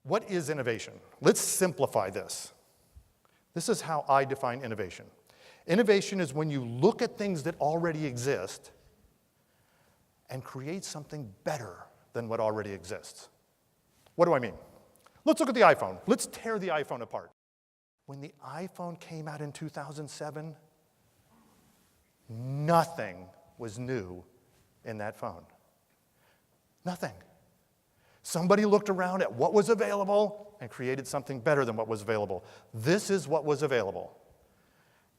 What is innovation? Let's simplify this. This is how I define innovation. Innovation is when you look at things that already exist and create something better than what already exists. What do I mean? Let's look at the iPhone. Let's tear the iPhone apart. When the iPhone came out in 2007, nothing was new in that phone. Nothing. Somebody looked around at what was available and created something better than what was available. This is what was available.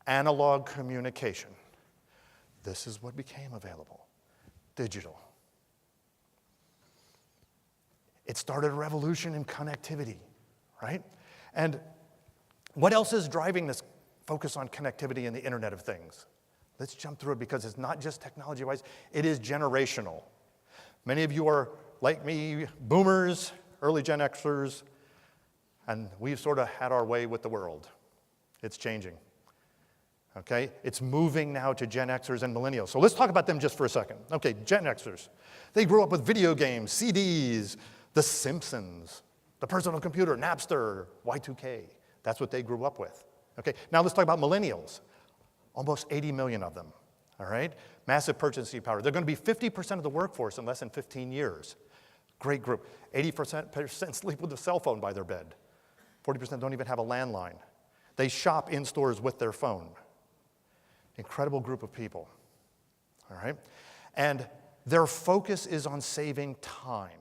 Analog communication. This is what became available. Digital. It started a revolution in connectivity, right? And what else is driving this focus on connectivity and the Internet of Things? Let's jump through it because it's not just technology-wise, it is generational. Many of you are, like me, boomers, early Gen Xers, and we've sort of had our way with the world. It's changing, okay? It's moving now to Gen Xers and millennials. So let's talk about them just for a second. Okay, Gen Xers. They grew up with video games, CDs, The Simpsons, the personal computer, Napster, Y2K. That's what they grew up with. Okay, now let's talk about millennials. Almost 80 million of them, all right? Massive purchasing power. They're going to be 50% of the workforce in less than 15 years. Great group. 80% sleep with a cell phone by their bed. 40% don't even have a landline. They shop in stores with their phone. Incredible group of people, all right? And their focus is on saving time.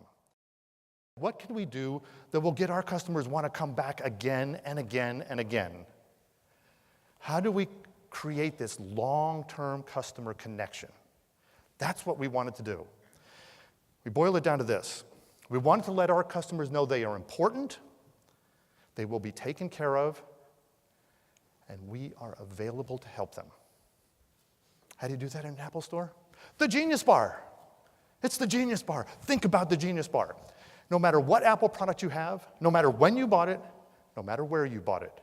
What can we do that will get our customers want to come back again and again and again? How do we create this long-term customer connection? That's what we wanted to do. We boil it down to this. We wanted to let our customers know they are important, they will be taken care of, and we are available to help them. How do you do that in an Apple store? The Genius Bar. It's the Genius Bar. Think about the Genius Bar. No matter what Apple product you have, no matter when you bought it, no matter where you bought it,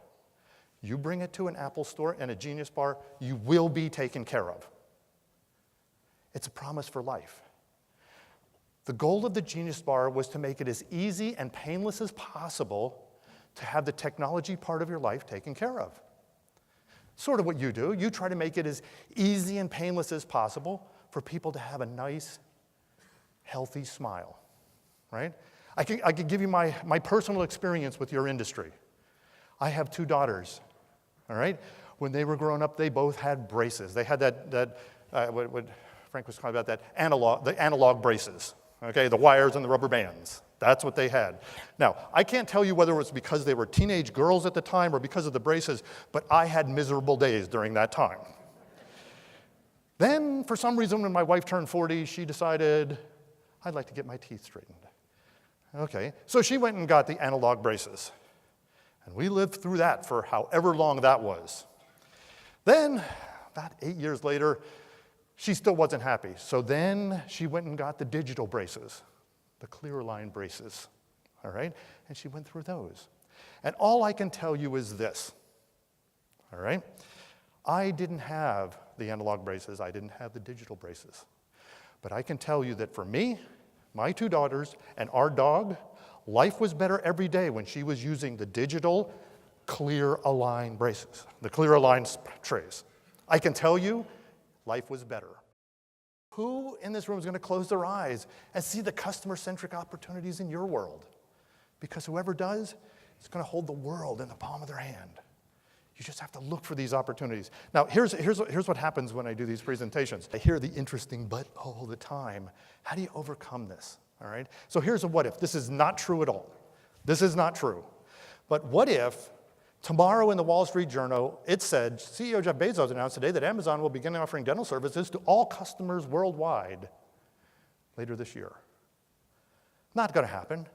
you bring it to an Apple store and a Genius Bar, you will be taken care of. It's a promise for life. The goal of the Genius Bar was to make it as easy and painless as possible to have the technology part of your life taken care of. Sort of what you do. You try to make it as easy and painless as possible for people to have a nice, healthy smile, right? I could give you my personal experience with your industry. I have 2 daughters, all right? When they were growing up, they both had braces. They had what Frank was talking about, the analog braces, okay? The wires and the rubber bands. That's what they had. Now, I can't tell you whether it was because they were teenage girls at the time or because of the braces, but I had miserable days during that time. Then, for some reason, when my wife turned 40, she decided, I'd like to get my teeth straightened. Okay, so she went and got the analog braces. And we lived through that for however long that was. Then, about 8 years later, she still wasn't happy. So then she went and got the digital braces, the clear line braces, all right? And she went through those. And all I can tell you is this, all right? I didn't have the analog braces. I didn't have the digital braces. But I can tell you that for me, my 2 daughters, and our dog, life was better every day when she was using the digital clear align braces, the clear align trays. I can tell you, life was better. Who in this room is going to close their eyes and see the customer-centric opportunities in your world? Because whoever does is going to hold the world in the palm of their hand. You just have to look for these opportunities. Now, here's what happens when I do these presentations. I hear the interesting but all the time. How do you overcome this? All right? So here's a what if. This is not true at all. This is not true. But what if tomorrow in the Wall Street Journal, it said, CEO Jeff Bezos announced today that Amazon will begin offering dental services to all customers worldwide later this year. Not going to happen.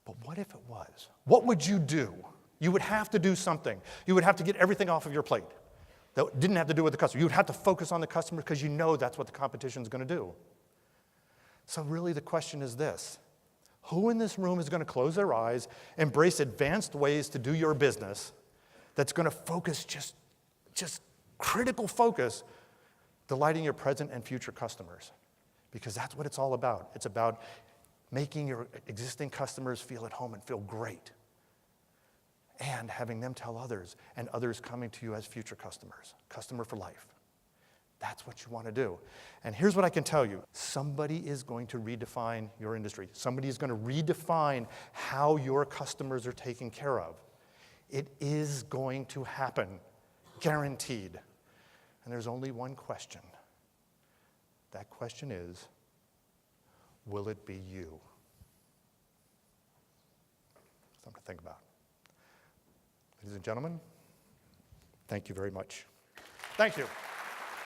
But what if it was? What would you do? You would have to do something. You would have to get everything off of your plate that didn't have to do with the customer. You would have to focus on the customer because you know that's what the competition is going to do. So really the question is this. Who in this room is going to close their eyes, embrace advanced ways to do your business that's going to focus, just critical focus, delighting your present and future customers? Because that's what it's all about. It's about making your existing customers feel at home and feel great, and having them tell others, and others coming to you as future customers, customer for life. That's what you want to do. And here's what I can tell you. Somebody is going to redefine your industry. Somebody is going to redefine how your customers are taken care of. It is going to happen, guaranteed. And there's only one question. That question is, will it be you? Something to think about. Ladies and gentlemen, thank you very much. Thank you.